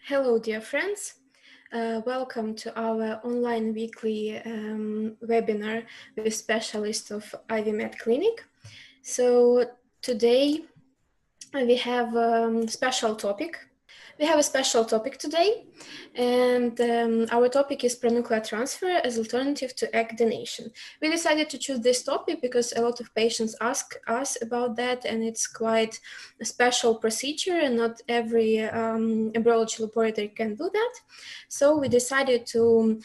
Hello, dear friends. Welcome to our online weekly webinar with specialist of IVMED clinic. So today we have a special topic. We have a special topic today, and our topic is pronuclear transfer as alternative to egg donation. We decided to choose this topic because a lot of patients ask us about that, and it's quite a special procedure, and not every embryology laboratory can do that. So we decided to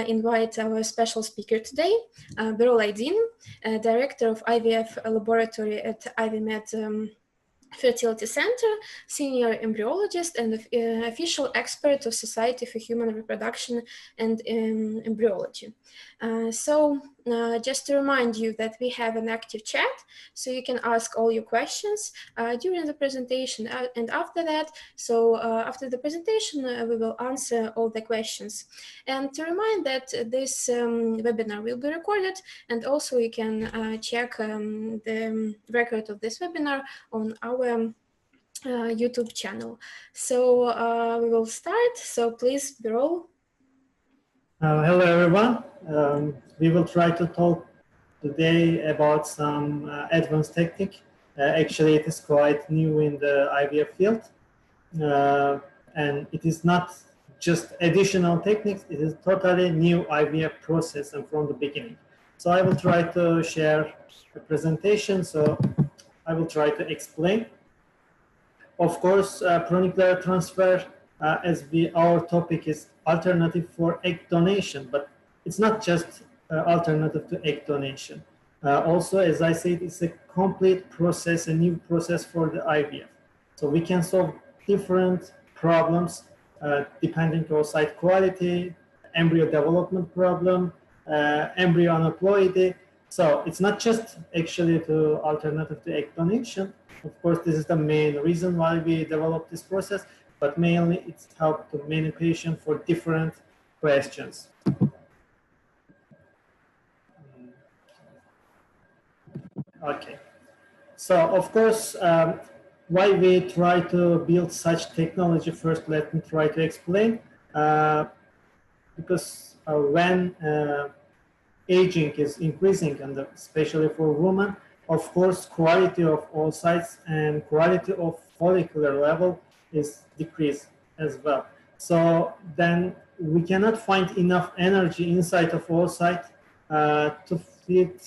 invite our special speaker today, Birol Aydin, director of IVF laboratory at IVMED Fertility Center, senior embryologist, and official expert of Society for Human Reproduction and Embryology. Just to remind you that we have an active chat, so you can ask all your questions during the presentation and after that. After the presentation, we will answer all the questions. And to remind that this webinar will be recorded, and also you can check the record of this webinar on our YouTube channel. So we will start. So please, Birol. Hello, everyone. We will try to talk today about some advanced technique. Actually, it is quite new in the IVF field. And it is not just additional techniques, it is totally new IVF process and from the beginning. So I will try to share a presentation. So I will try to explain. Of course, pronuclear transfer, our topic is alternative for egg donation, but it's not just alternative to egg donation. Also, as I said, it's a complete process, a new process for the IVF. So we can solve different problems depending on site quality, embryo development problem, embryo aneuploidy. So it's not just actually to alternative to egg donation. Of course, this is the main reason why we developed this process, but mainly it's helped to many patients for different questions. Okay. So of course, why we try to build such technology, first let me try to explain. Because when aging is increasing, and especially for women, of course, quality of oocytes and quality of follicular level is decreased as well. So then we cannot find enough energy inside of oocyte to feed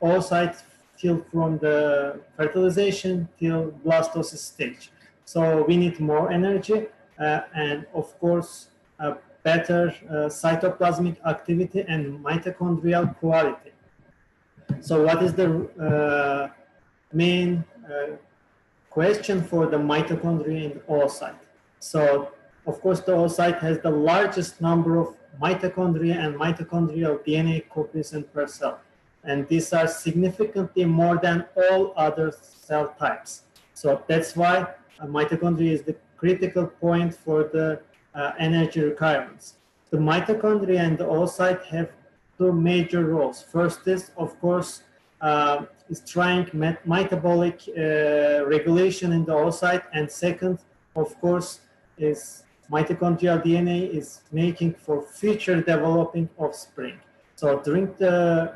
oocyte till from the fertilization till blastocyst stage. So we need more energy and of course better cytoplasmic activity and mitochondrial quality. So what is the main question for the mitochondria in the oocyte? So of course the oocyte has the largest number of mitochondria and mitochondrial DNA copies per cell. And these are significantly more than all other cell types. So that's why mitochondria is the critical point for the energy requirements. The mitochondria and the oocyte have two major roles. First is, of course, is trying metabolic regulation in the oocyte, and second, of course, is mitochondrial DNA is making for future developing offspring. So during the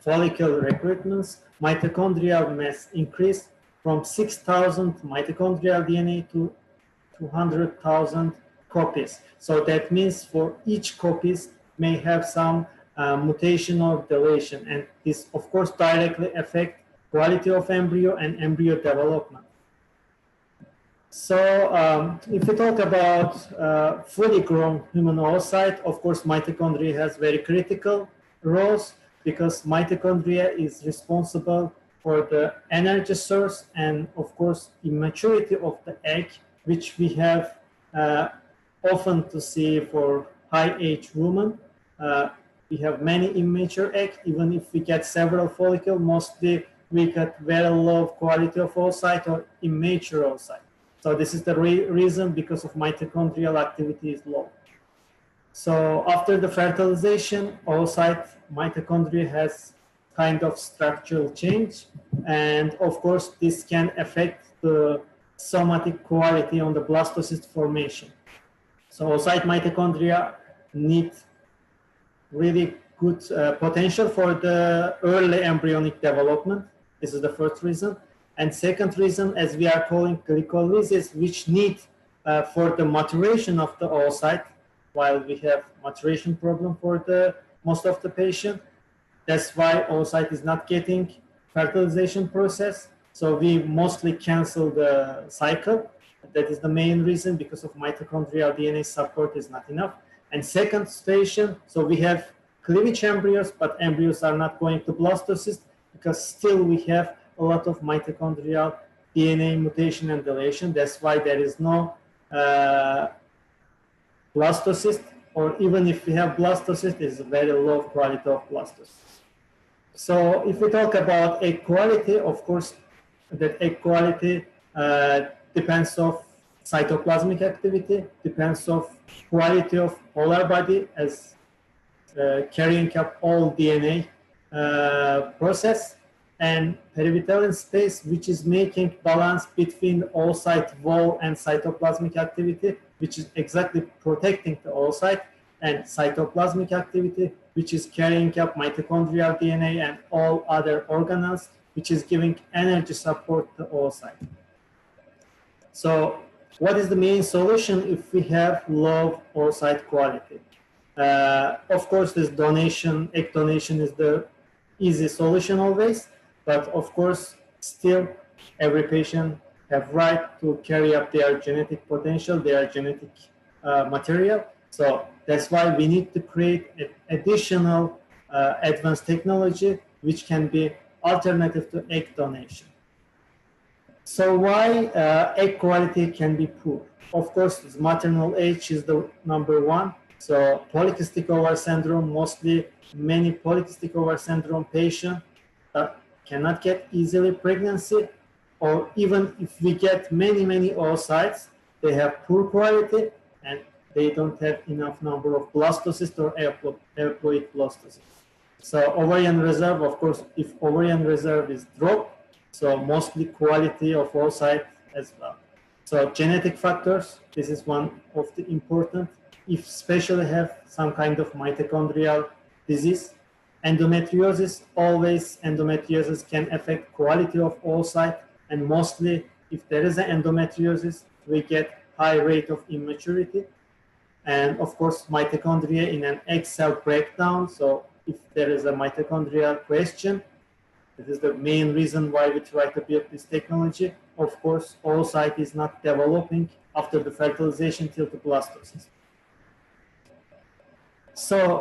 follicle recruitments, mitochondrial mass increased from 6,000 mitochondrial DNA to 200,000 copies. So that means for each copies may have some mutation or deletion, and this of course directly affect quality of embryo and embryo development. So if we talk about fully grown human oocyte, of course mitochondria has very critical roles, because mitochondria is responsible for the energy source and of course immaturity of the egg, which we have often to see for high age women. We have many immature eggs. Even if we get several follicles, mostly we get very low quality of oocyte or immature oocyte. So this is the reason, because of mitochondrial activity is low. So after the fertilization, oocyte mitochondria has kind of structural change, and of course this can affect the somatic quality on the blastocyst formation. So oocyte mitochondria need really good potential for the early embryonic development. This is the first reason. And second reason, as we are calling glycolysis, which need for the maturation of the oocyte, while we have maturation problem for the most of the patient. That's why oocyte is not getting fertilization process. So we mostly cancel the cycle. That is the main reason, because of mitochondrial DNA support is not enough. And second station, so we have cleavage embryos, but embryos are not going to blastocyst because still we have a lot of mitochondrial DNA mutation and deletion. That's why there is no blastocyst, or even if we have blastocyst, it's a very low quality of blastocyst. So if we talk about egg quality, of course, that egg quality depends of cytoplasmic activity, depends of quality of polar body as carrying up all DNA process, and perivitellin space, which is making balance between oocyte wall and cytoplasmic activity, which is exactly protecting the oocyte, and cytoplasmic activity, which is carrying up mitochondrial DNA and all other organelles, which is giving energy support to oocyte. So what is the main solution if we have low oocyte quality? Of course, this donation, egg donation is the easy solution always, but of course, still every patient have right to carry up their genetic potential, their genetic material. So that's why we need to create an additional advanced technology which can be alternative to egg donation. So why egg quality can be poor? Of course, maternal age is the number one. So polycystic ovary syndrome, many polycystic ovary syndrome patients cannot get easily pregnancy, or even if we get many oocytes, they have poor quality and they don't have enough number of blastocysts or euploid blastocysts. So ovarian reserve, of course, if ovarian reserve is dropped, so mostly quality of oocyte as well. So genetic factors, this is one of the important. If especially have some kind of mitochondrial disease, endometriosis, always endometriosis can affect quality of oocyte, and mostly if there is an endometriosis, we get high rate of immaturity. And of course, mitochondria in an egg cell breakdown. So if there is a mitochondrial question, this is the main reason why we try to build this technology. Of course, oocyte is not developing after the fertilization till the blastocyst. So,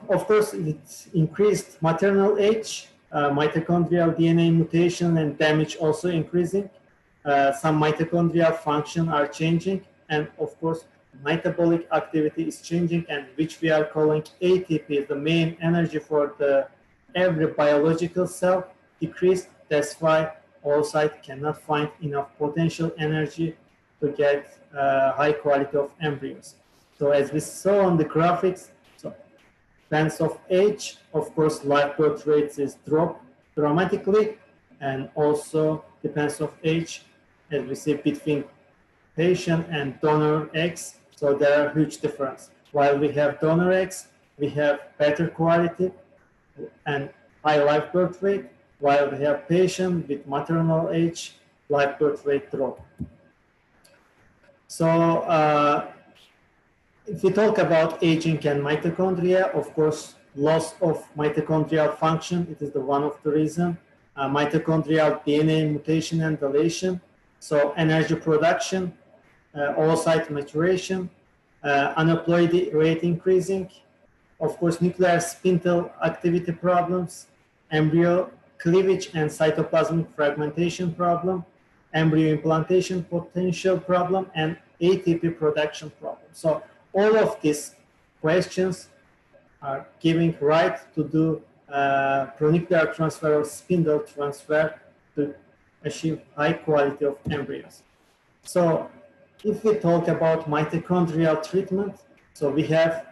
of course, it's increased maternal age, mitochondrial DNA mutation and damage also increasing. Some mitochondrial function are changing, and of course, metabolic activity is changing, and which we are calling ATP, the main energy for every biological cell decreased. That's why oocyte cannot find enough potential energy to get high quality of embryos. So as we saw on the graphics, so depends of age, of course, live birth rates is drop dramatically, and also depends of age, as we see between patient and donor eggs. So there are huge difference. While we have donor eggs, we have better quality and high live birth rate, while we have patient with maternal age, live birth rate drop. So if we talk about aging and mitochondria, of course, loss of mitochondrial function, it is the one of the reason. Mitochondrial DNA mutation and deletion. So energy production, oocyte maturation, aneuploidy rate increasing, of course, nuclear spindle activity problems, embryo cleavage and cytoplasmic fragmentation problem, embryo implantation potential problem, and ATP production problem. So all of these questions are giving right to do pronuclear transfer or spindle transfer to achieve high quality of embryos. So if we talk about mitochondrial treatment, so we have,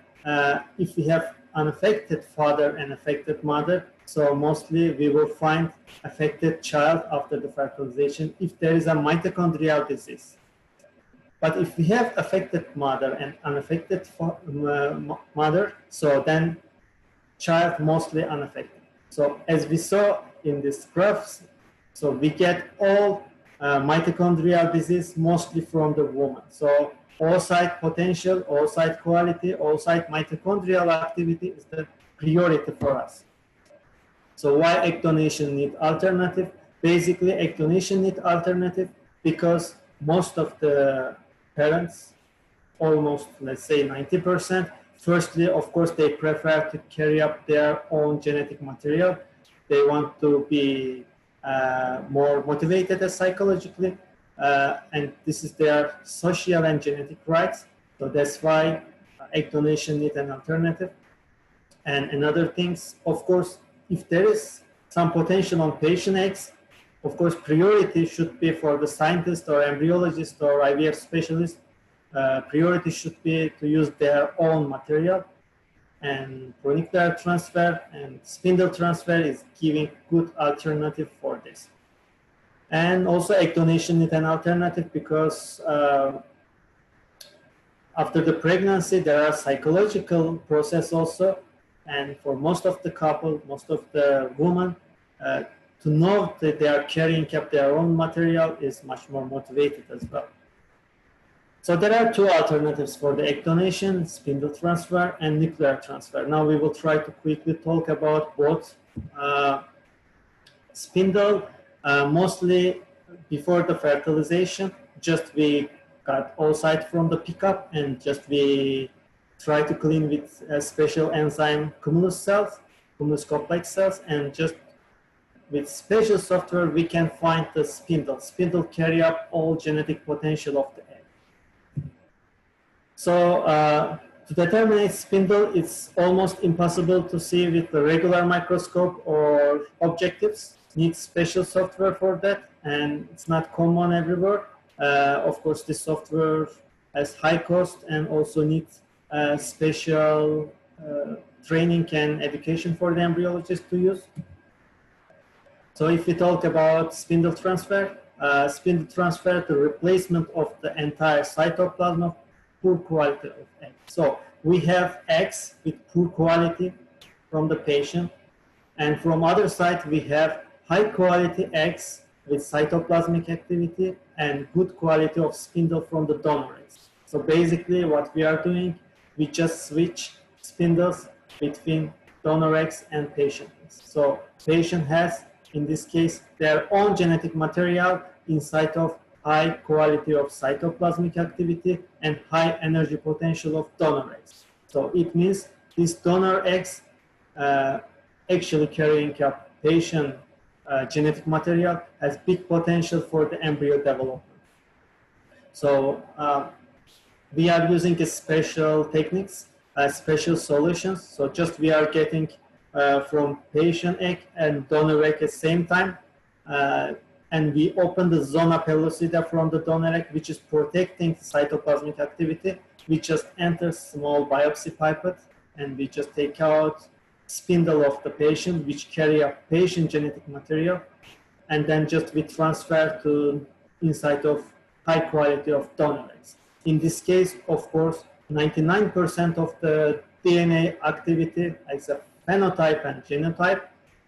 if we have unaffected father and affected mother, So mostly we will find affected child after the fertilization if there is a mitochondrial disease. But if we have affected mother and unaffected mother, so then child mostly unaffected. So as we saw in these graphs, so we get all mitochondrial disease mostly from the woman. So oocyte potential, oocyte quality, oocyte mitochondrial activity is the priority for us. So why egg donation need alternative? Basically, egg donation need alternative because most of the parents, almost let's say 90%, firstly, of course, they prefer to carry up their own genetic material. They want to be more motivated psychologically, and this is their social and genetic rights. So that's why egg donation need an alternative. And another things, of course, if there is some potential on patient eggs, of course, priority should be for the scientist or embryologist or IVF specialist. Priority should be to use their own material, and pronuclear transfer and spindle transfer is giving good alternative for this. And also egg donation is an alternative because after the pregnancy there are psychological process also, and for most of the couple, most of the women, to know that they are carrying up their own material is much more motivated as well. So there are two alternatives for the egg donation: spindle transfer and nuclear transfer. Now we will try to quickly talk about both. Spindle, mostly before the fertilization, just we got oocyte from the pickup and just we try to clean with a special enzyme cumulus cells, cumulus complex cells, and just with special software we can find the spindle. Spindle carry up all genetic potential of the egg. So to determine spindle, it's almost impossible to see with the regular microscope or objectives. Needs special software for that, and it's not common everywhere. Of course, this software has high cost and also needs special training and education for the embryologist to use. So if we talk about spindle transfer, the replacement of the entire cytoplasm of poor quality of egg. So we have eggs with poor quality from the patient, and from other side we have high quality eggs with cytoplasmic activity and good quality of spindle from the donor eggs. So basically what we are doing, we just switch spindles between donor eggs and patient eggs. So patient has, in this case, their own genetic material inside of high quality of cytoplasmic activity and high energy potential of donor eggs. So it means these donor eggs actually carrying up patient genetic material has big potential for the embryo development. So we are using a special techniques, special solutions. So just we are getting from patient egg and donor egg at the same time. And we open the zona pellucida from the donor egg, which is protecting cytoplasmic activity. We just enter small biopsy pipette and we just take out spindle of the patient, which carry a patient genetic material, and then just we transfer to inside of high quality of donor eggs. In this case, of course, 99% of the DNA activity is a phenotype and genotype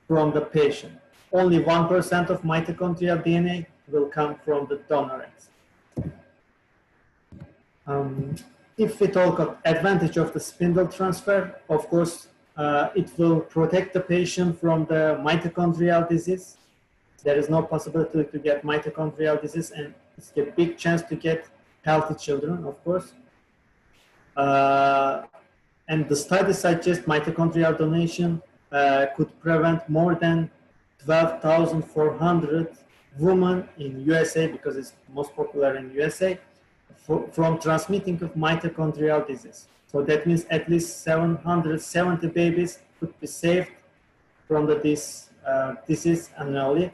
from the patient. Only 1% of mitochondrial DNA will come from the donor eggs. If we talk of advantage of the spindle transfer, of course, it will protect the patient from the mitochondrial disease. There is no possibility to get mitochondrial disease, and it's a big chance to get healthy children, of course. And the study suggests mitochondrial donation could prevent more than 12,400 women in USA, because it's most popular in USA, from transmitting of mitochondrial disease. So that means at least 770 babies could be saved from this disease annually.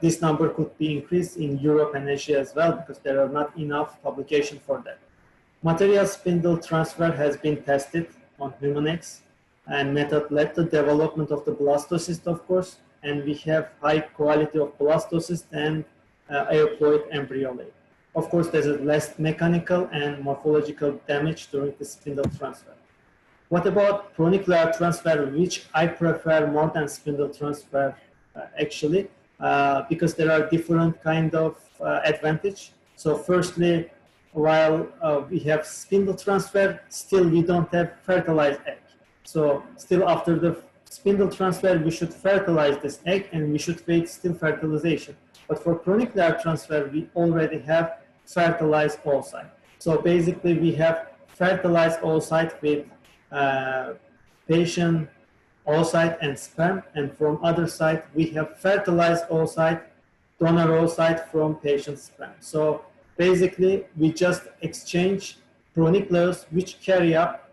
This number could be increased in Europe and Asia as well, because there are not enough publications for that. Material spindle transfer has been tested on human eggs, and method led to development of the blastocyst, of course, and we have high quality of blastocyst and airploid embryology. Of course, there's less mechanical and morphological damage during the spindle transfer. What about pronuclear transfer, which I prefer more than spindle transfer actually, because there are different kind of advantage. So firstly, while we have spindle transfer, still we don't have fertilized egg. So still after the spindle transfer, we should fertilize this egg and we should wait still fertilization. But for pronuclear transfer, we already have fertilized oocyte. So basically we have fertilized oocyte with patient oocyte and sperm, and from other side we have fertilized oocyte, donor oocyte from patient sperm. So basically we just exchange pronuclears which carry up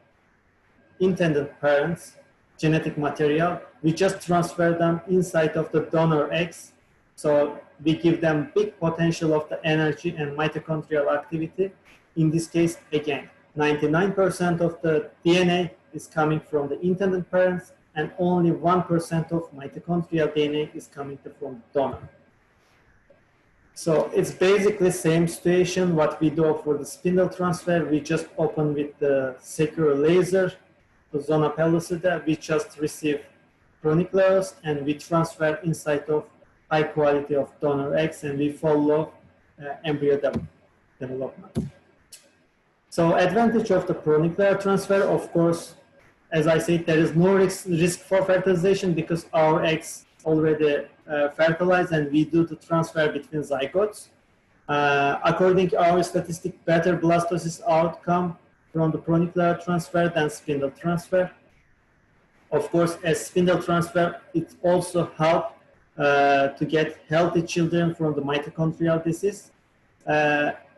intended parents genetic material. We just transfer them inside of the donor eggs. So we give them big potential of the energy and mitochondrial activity. In this case, again, 99% of the DNA is coming from the intended parents, and only 1% of mitochondrial DNA is coming from donor. So it's basically same situation what we do for the spindle transfer. We just open with the secure laser, the zona pellucida. We just receive pronuclears and we transfer inside of high quality of donor eggs, and we follow embryo development. So advantage of the pronuclear transfer, of course, as I said, there is no risk for fertilization because our eggs already fertilized and we do the transfer between zygotes. According to our statistic, better blastocyst outcome from the pronuclear transfer than spindle transfer. Of course, as spindle transfer, it also helps to get healthy children from the mitochondrial disease.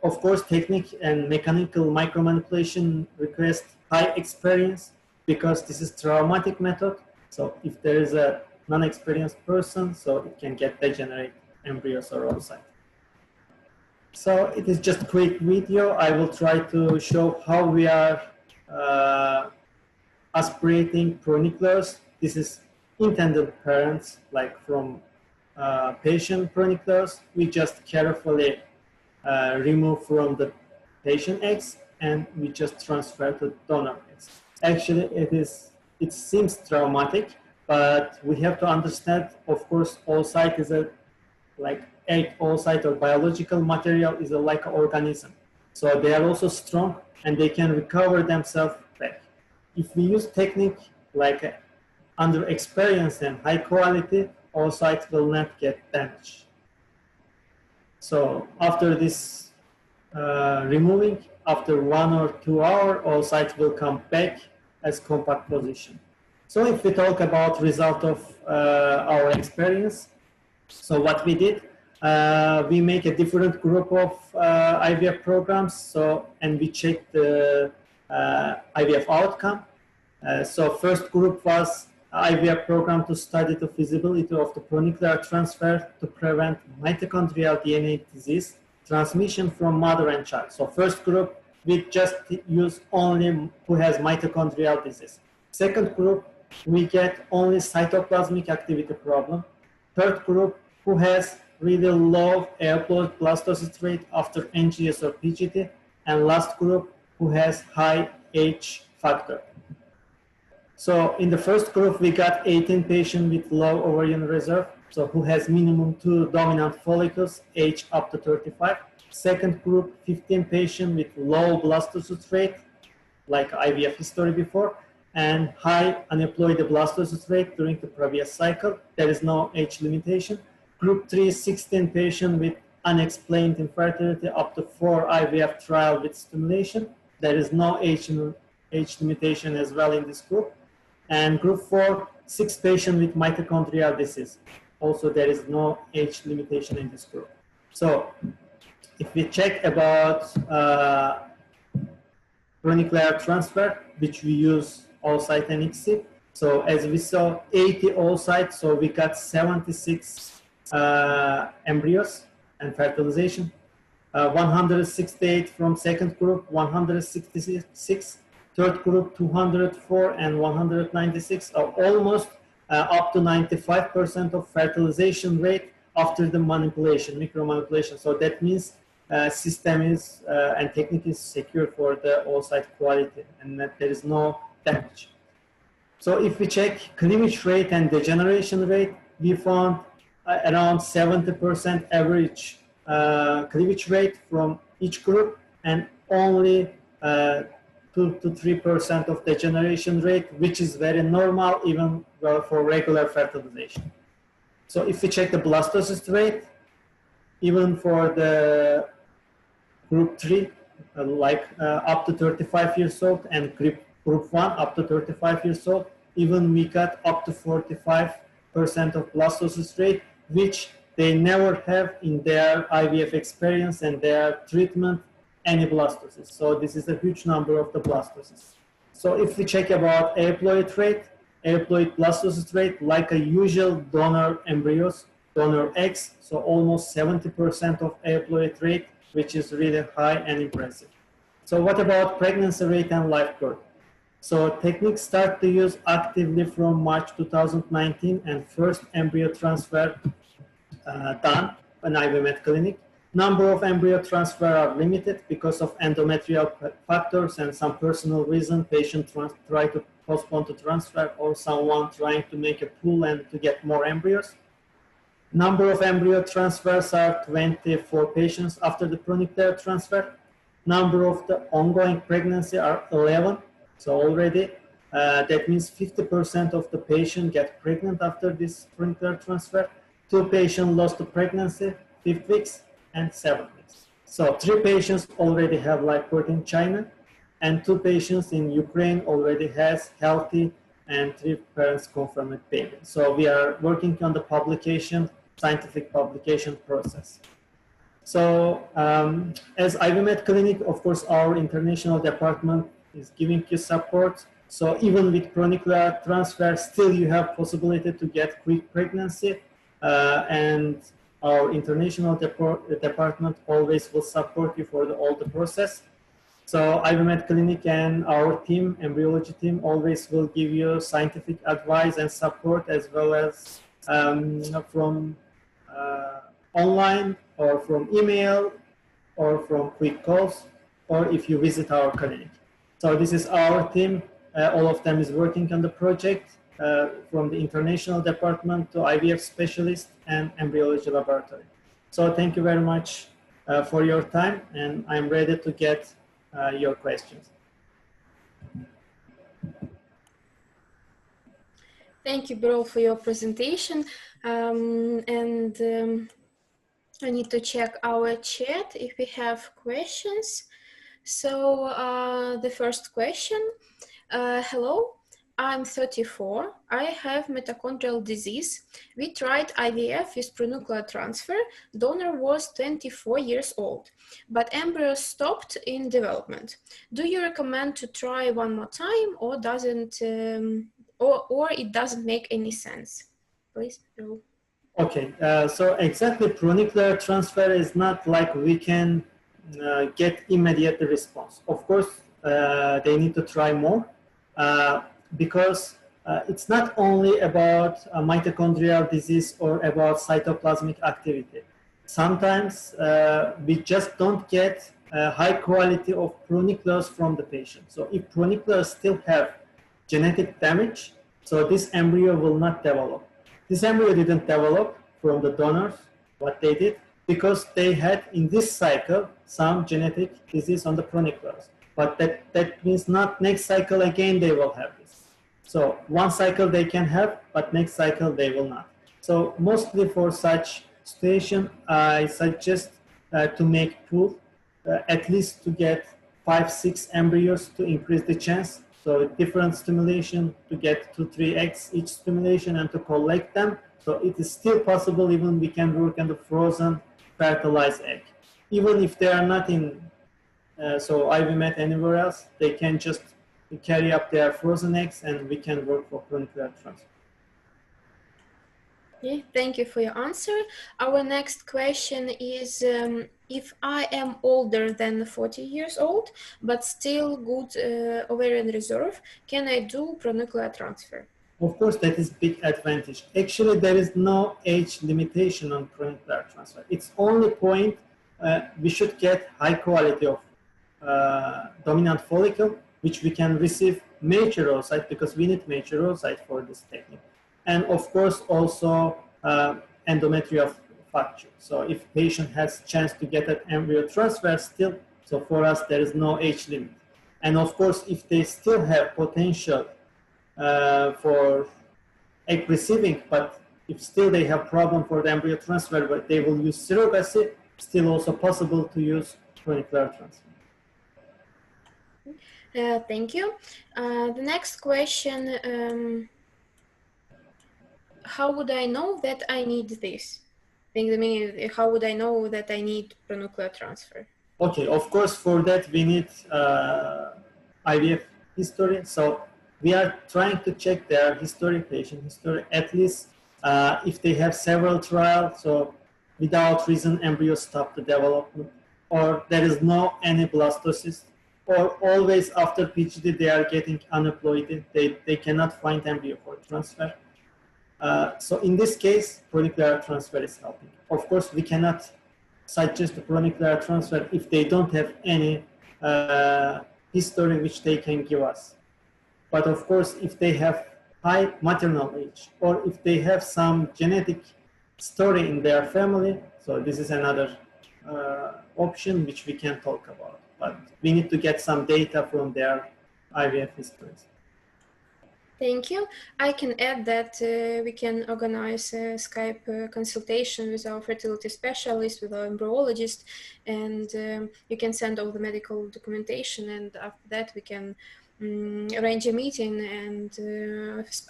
Of course, technique and mechanical micromanipulation request high experience because this is traumatic method. So if there is a non-experienced person, so it can get degenerate embryos or oocyte. So it is just a quick video. I will try to show how we are aspirating pronuclears. This is intended parents, like from patient pronuclears. We just carefully remove from the patient eggs and we just transfer to donor eggs. Actually, it seems traumatic, but we have to understand, of course, oocyte is a like egg oocyte or biological material is a like an organism. So they are also strong and they can recover themselves back. If we use technique like under experience and high quality, oocyte will not get damaged. So after this removing, after 1 or 2 hours, oocyte will come back as compact position. So if we talk about result of our experience, so what we did, we make a different group of IVF programs. So and we check the IVF outcome. So first group was IVF program to study the feasibility of the pronuclear transfer to prevent mitochondrial DNA disease transmission from mother and child. So first group, we just use only who has mitochondrial disease. Second group, we get only cytoplasmic activity problem. Third group, who has really low airploid blastocyst rate after NGS or PGT. And last group, who has high H factor. So in the first group, we got 18 patients with low ovarian reserve, so who has minimum 2 dominant follicles, age up to 35. Second group, 15 patients with low blastocyst rate, like IVF history before, and high aneuploid blastocyst rate during the previous cycle. There is no age limitation. Group 3, 16 patients with unexplained infertility up to 4 IVF trial with stimulation. There is no age limitation as well in this group. And group 4, 6 patients with mitochondrial disease. Also, there is no age limitation in this group. So, if we check about pronuclear transfer, which we use oocyte and ICSI, so as we saw 80 oocytes, so we got 76 embryos and fertilization. 168 from second group, 166 third group 204 and 196 are almost up to 95% of fertilization rate after the manipulation, micromanipulation. So that means system is and technique is secure for the oocyte quality and that there is no damage. So if we check cleavage rate and degeneration rate, we found around 70% average cleavage rate from each group and only 2 to 3% of degeneration rate, which is very normal even for regular fertilization. So if we check the blastocyst rate, even for the group 3, up to 35 years old, and group 1 up to 35 years old, even we got up to 45% of blastocyst rate, which they never have in their IVF experience and their treatment any blastocysts. So this is a huge number of the blastocysts. So if we check about airploid rate, airploid blastocyst rate, like a usual donor embryos, donor eggs, so almost 70% of airploid rate, which is really high and impressive. So what about pregnancy rate and live birth? So techniques start to use actively from March 2019 and first embryo transfer done in IVMED clinic. Number of embryo transfer are limited because of endometrial factors and some personal reason. Patient try to postpone to transfer or someone trying to make a pool and to get more embryos. Number of embryo transfers are 24 patients after the Pronuclear transfer. Number of the ongoing pregnancy are 11. So already that means 50% of the patient get pregnant after this Pronuclear transfer. 2 patients lost the pregnancy, 5 weeks and 7 weeks. So 3 patients already have live birth in China and 2 patients in Ukraine already has healthy and 3 parents confirmed baby. So we are working on the publication, scientific publication process. So as IVMED clinic, of course, our international department is giving you support. So even with Pronuclear transfer, still you have possibility to get quick pregnancy and our international department always will support you for all the process. So IVMED clinic and our team, embryology team, always will give you scientific advice and support as well as from online or from email or from quick calls or if you visit our clinic. So this is our team. All of them is working on the project from the international department to IVF specialist and embryology laboratory. So thank you very much for your time and I'm ready to get your questions. Thank you, Birol, for your presentation. I need to check our chat if we have questions. So the first question, hello, I'm 34, I have mitochondrial disease. We tried IVF with Pronuclear transfer, donor was 24 years old, but embryo stopped in development. Do you recommend to try one more time or it doesn't make any sense? Please, Birol. Okay, so exactly Pronuclear transfer is not like we can get immediate response. Of course, they need to try more because it's not only about mitochondrial disease or about cytoplasmic activity. Sometimes we just don't get high quality of pronuclears from the patient. So if pronuclears still have genetic damage, so this embryo will not develop. This embryo didn't develop from the donors, what they did, because they had in this cycle some genetic disease on the pronuclears. But that means not next cycle again they will have this. So one cycle they can have, but next cycle they will not. So mostly for such situation, I suggest to make pool, at least to get 5-6 embryos to increase the chance. So different stimulation to get 2-3 eggs each stimulation and to collect them. So it is still possible even we can work on the frozen fertilized egg. Even if they are not in so IVMED anywhere else, they can just carry up their frozen eggs and we can work for Pronuclear transfer. Okay, thank you for your answer. Our next question is, if I am older than 40 years old, but still good ovarian reserve, can I do pronuclear transfer? Of course, that is big advantage. Actually, there is no age limitation on pronuclear transfer. It's only point we should get high quality of dominant follicle, which we can receive mature oocyte because we need mature oocyte for this technique. And of course, also endometrial fracture. So if patient has chance to get an embryo transfer still, so for us, there is no age limit. And of course, if they still have potential for egg receiving, but if still they have problem for the embryo transfer, but they will use surrogacy, still also possible to use pronuclear transfer. Thank you. The next question, how would I know that I need this? How would I know that I need pronuclear transfer? Okay, of course, for that we need IVF history. So we are trying to check their history, patient history, at least if they have several trials, so without reason embryo stop the development, or there is no any blastocyst, or always after PGD they are getting aneuploidy, they cannot find embryo for transfer. So in this case, pronuclear transfer is helping. Of course, we cannot suggest the pronuclear transfer if they don't have any history which they can give us. But of course, if they have high maternal age or if they have some genetic story in their family, so this is another option which we can talk about. But we need to get some data from their IVF histories. Thank you. I can add that we can organize a Skype consultation with our fertility specialist, with our embryologist, and you can send all the medical documentation, and after that we can arrange a meeting, and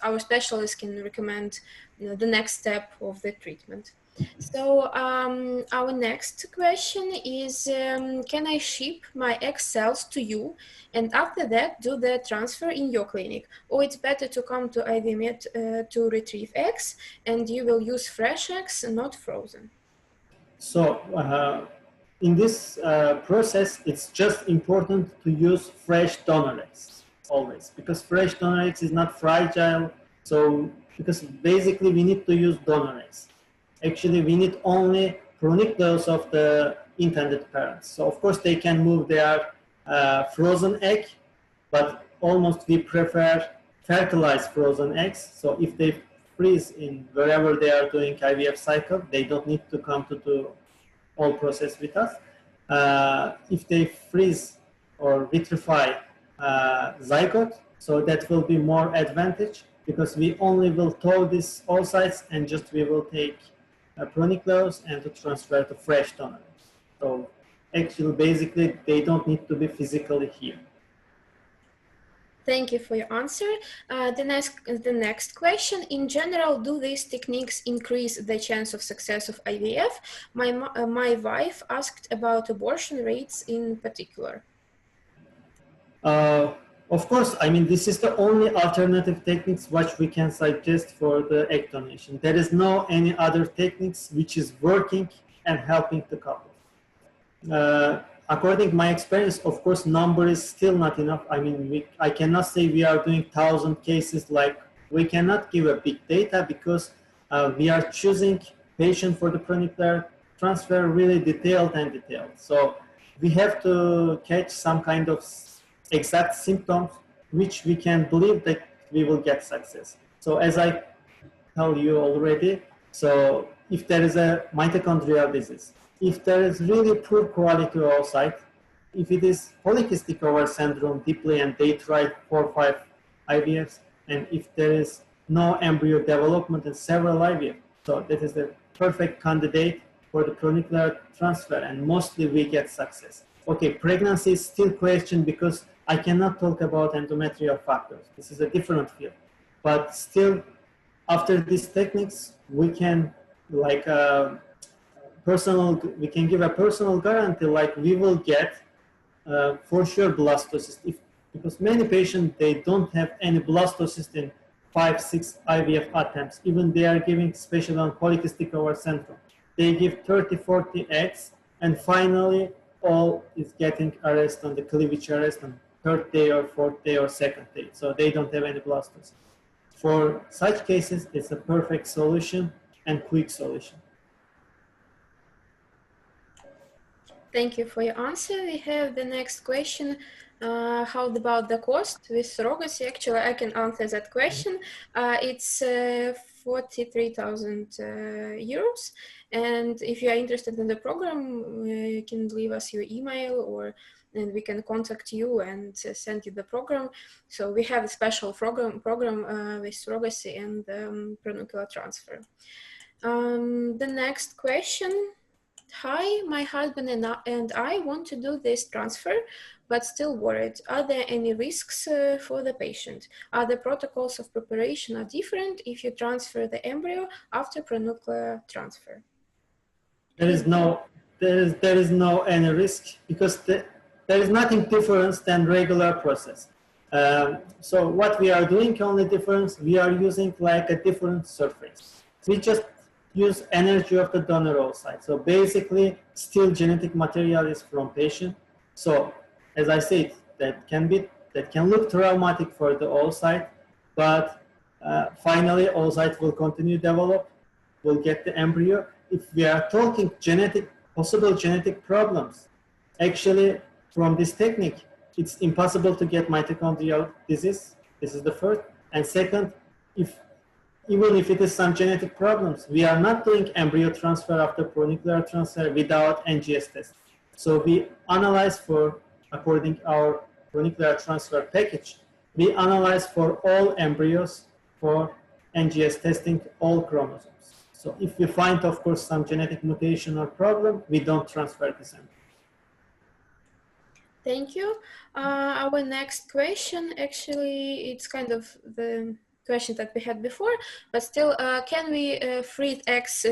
our specialist can recommend the next step of the treatment. So our next question is, can I ship my egg cells to you and after that do the transfer in your clinic? Or it's better to come to IVMED to retrieve eggs and you will use fresh eggs, not frozen? So in this process, it's just important to use fresh donor eggs always, because fresh donor eggs is not fragile. So because basically we need to use donor eggs. Actually, we need only pronucleus of the intended parents. So of course they can move their frozen egg, but almost we prefer fertilized frozen eggs. So if they freeze in wherever they are doing IVF cycle, they don't need to come to do all process with us. If they freeze or vitrify zygote, so that will be more advantage because we only will thaw these oocytes and just we will take pronucleus and to transfer to fresh donor. So actually, basically, they don't need to be physically here. Thank you for your answer. The next question, in general, do these techniques increase the chance of success of IVF? My wife asked about abortion rates in particular. Of course, I mean, this is the only alternative techniques which we can suggest for the egg donation. There is no any other techniques which is working and helping the couple. According to my experience, of course, number is still not enough. I mean, I cannot say we are doing 1,000 cases, like we cannot give a big data because we are choosing patient for the pronuclear transfer really detailed. So we have to catch some kind of exact symptoms which we can believe that we will get success. So as I tell you already, so if there is a mitochondrial disease, if there is really poor quality oocyte, if it is polycystic ovary syndrome deeply and they tried 4 or 5 IVFs, and if there is no embryo development in several IVF, so that is the perfect candidate for the pronuclear transfer, and mostly we get success. Okay, pregnancy is still question because I cannot talk about endometrial factors. This is a different field, but still, after these techniques, we can like we can give a personal guarantee, like we will get for sure blastocyst, because many patients, they don't have any blastocyst in 5-6 IVF attempts, even they are giving, especially on polycystic ovary syndrome, they give 30-40 eggs and finally all is getting arrest on the cleavage arrest on third day or fourth day or second day, so they don't have any blastocysts. For such cases, it's a perfect solution and quick solution. Thank you for your answer. We have the next question. How about the cost with surrogacy? Actually, I can answer that question. It's 43,000 euros. And if you are interested in the program, you can leave us your email and we can contact you and send you the program. So we have a special program with surrogacy and pronuclear transfer. The next question. Hi, my husband and I want to do this transfer, but still worried. Are there any risks for the patient? Are the protocols of preparation are different if you transfer the embryo after pronuclear transfer? There is no any risk because there is nothing different than regular process. So what we are doing, only difference, we are using like a different surface. We just use energy of the donor oocyte. So basically, still genetic material is from patient. So as I said, that can look traumatic for the oocyte, but finally oocyte will continue develop, will get the embryo. If we are talking possible genetic problems, actually from this technique, it's impossible to get mitochondrial disease. This is the first. And second, even if it is some genetic problems, we are not doing embryo transfer after pronuclear transfer without NGS test. So we analyze according our pronuclear transfer package, we analyze for all embryos for NGS testing all chromosomes. So if we find, of course, some genetic mutation or problem, we don't transfer this embryo. Thank you. Our next question, actually, it's kind of the question that we had before, but still, can we freeze eggs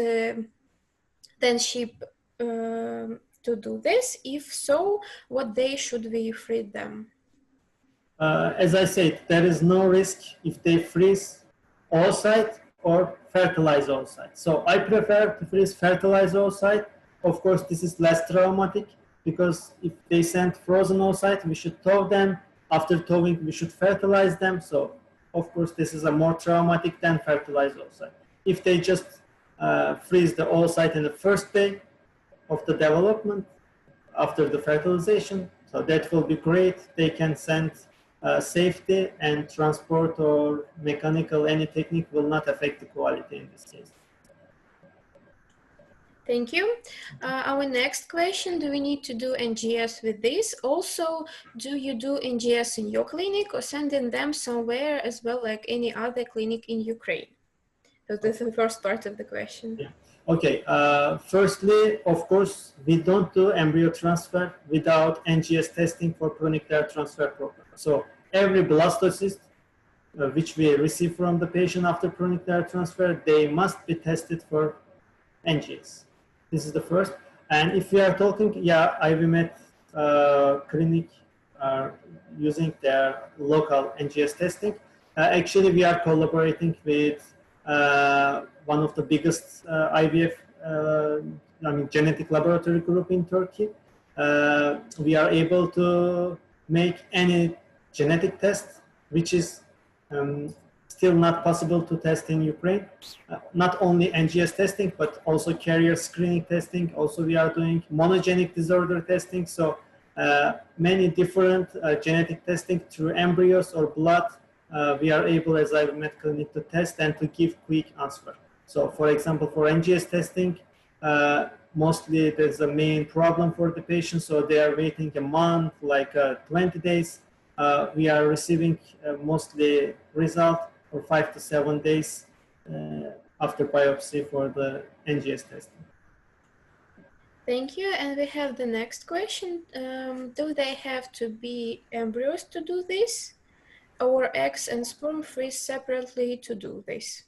then ship to do this? If so, what day should we freeze them? As I said, there is no risk if they freeze oocyte or fertilize oocyte. So I prefer to freeze fertilize oocyte. Of course, this is less traumatic because if they send frozen oocyte, we should thaw them. After thawing, we should fertilize them. So of course, this is a more traumatic than fertilized oocyte. If they just freeze the oocyte in the first day of the development after the fertilization, so that will be great. They can send safety and transport or mechanical, any technique will not affect the quality in this case. Thank you. Our next question, do we need to do NGS with this? Also, do you do NGS in your clinic or sending them somewhere as well, like any other clinic in Ukraine? So this is the first part of the question. Yeah. Okay, firstly, of course, we don't do embryo transfer without NGS testing for pronuclear transfer program. So every blastocyst which we receive from the patient after pronuclear transfer, they must be tested for NGS. This is the first. And if we are talking, yeah, IVMED clinic are using their local NGS testing. Actually, we are collaborating with one of the biggest IVF, genetic laboratory group in Turkey. We are able to make any genetic test, which is still not possible to test in Ukraine. Not only NGS testing, but also carrier screening testing. Also, we are doing monogenic disorder testing. So many different genetic testing through embryos or blood. We are able, as IVMED clinic, to test and to give quick answer. So, for example, for NGS testing, mostly there's a main problem for the patient. So they are waiting a month, like 20 days. We are receiving mostly result for 5 to 7 days after biopsy for the NGS testing. Thank you. And we have the next question. Do they have to be embryos to do this, or eggs and sperm freeze separately to do this?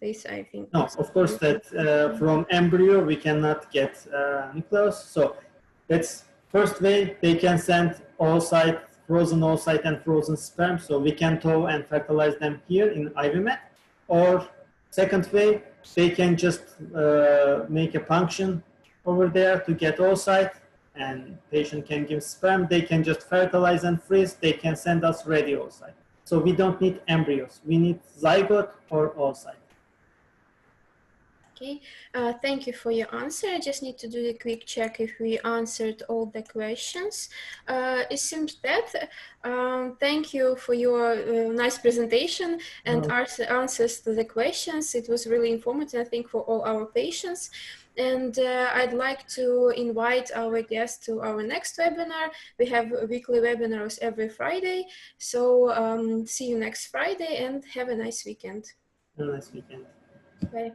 This, I think. No, of course, that from embryo we cannot get nucleus. So that's first way. They can send oocyte, frozen oocyte and frozen sperm, so we can thaw and fertilize them here in IVMED. Or second way, they can just make a punction over there to get oocyte, and patient can give sperm. They can just fertilize and freeze. They can send us ready oocyte. So we don't need embryos. We need zygote or oocyte. Okay, thank you for your answer. I just need to do a quick check if we answered all the questions. It seems that. Thank you for your nice presentation and answers to the questions. It was really informative, I think, for all our patients. And I'd like to invite our guests to our next webinar. We have weekly webinars every Friday. So see you next Friday and have a nice weekend. Have a nice weekend. Bye.